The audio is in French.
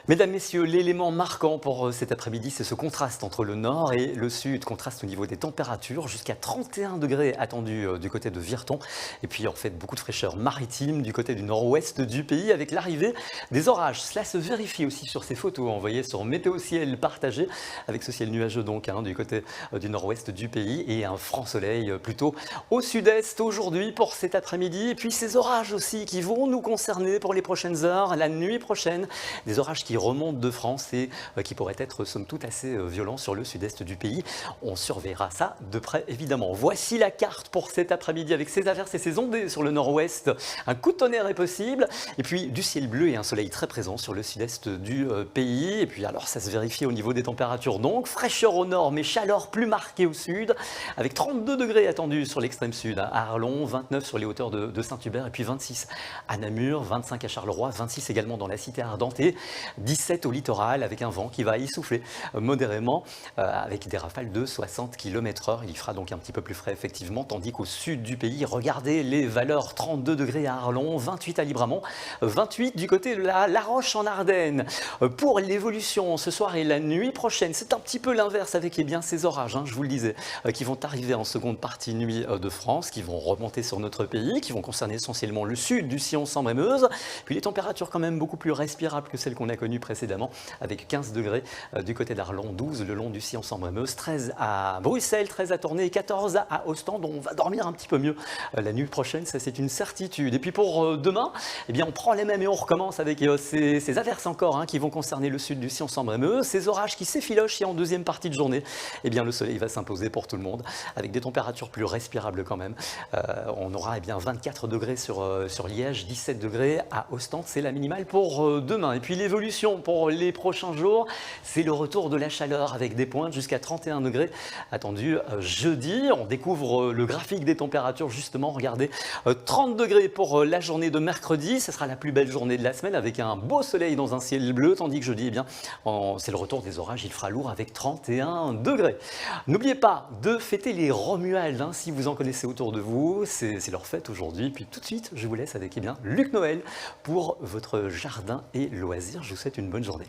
Mesdames, Messieurs, l'élément marquant pour cet après-midi, c'est ce contraste entre le nord et le sud. Contraste au niveau des températures, jusqu'à 31 degrés attendus du côté de Virton. Et puis en fait, beaucoup de fraîcheur maritime du côté du nord-ouest du pays avec l'arrivée des orages. Cela se vérifie aussi sur ces photos envoyées sur Météo Ciel partagé avec ce ciel nuageux donc du côté du nord-ouest du pays et un franc soleil plutôt au sud-est aujourd'hui pour cet après-midi. Et puis ces orages aussi qui vont nous concerner pour les prochaines heures, la nuit prochaine. Des orages qui remontent de France et qui pourraient être somme toute assez violents sur le sud-est du pays. On surveillera ça de près évidemment. Voici la carte pour cet après-midi avec ces averses et ces ondées sur le nord-ouest. Un coup de tonnerre est possible et puis du ciel bleu et un soleil très présent sur le sud-est du pays. Et puis alors ça se vérifie au niveau des températures donc. Fraîcheur au nord mais chaleur plus marquée au sud avec 32 degrés attendus sur l'extrême sud à Arlon, 29 sur les hauteurs de Saint-Hubert et puis 26 à Namur, 25 à Charleroi, 26 également dans la cité ardente et 17 au littoral avec un vent qui va y souffler modérément avec des rafales de 60 km/h. Il fera donc un petit peu plus frais effectivement, tandis qu'au sud du pays, regardez les valeurs, 32 degrés à Arlon, 28 à Libramont, 28 du côté de la Roche en Ardennes. Pour l'évolution ce soir et la nuit prochaine, c'est un petit peu l'inverse avec ces orages, je vous le disais, qui vont arriver en seconde partie nuit de France, qui vont remonter sur notre pays, qui vont concerner essentiellement le sud du sillon Sambre-et-Meuse. Puis les températures quand même beaucoup plus respirables que celles qu'on a connues précédemment, avec 15 degrés du côté d'Arlon, 12 le long du sillon Sambre-et-Meuse, 13 à Bruxelles, 13 à Tournai et 14 à Ostende. On va dormir un petit peu mieux la nuit prochaine, ça c'est une certitude. Et puis pour demain, on prend les mêmes et on recommence avec ces averses encore qui vont concerner le sud du sillon Sambre-et-Meuse, ces orages qui s'effilochent et en deuxième partie de journée, le soleil va s'imposer pour tout le monde avec des températures plus respirables quand même. On aura 24 degrés sur Liège, 17 degrés à Ostende, c'est la minimale pour demain. Et puis l'évolution pour les prochains jours, c'est le retour de la chaleur avec des pointes jusqu'à 31 degrés attendus jeudi. On découvre le graphique des températures justement, regardez, 30 degrés pour la journée de mercredi, ce sera la plus belle journée de la semaine avec un beau soleil dans un ciel bleu, tandis que jeudi, c'est le retour des orages, il fera lourd avec 31 degrés. N'oubliez pas de fêter les Romuald, si vous en connaissez autour de vous, c'est leur fête aujourd'hui. Puis tout de suite, je vous laisse avec Luc Noël pour votre jardin et loisirs. Je vous souhaite une bonne journée.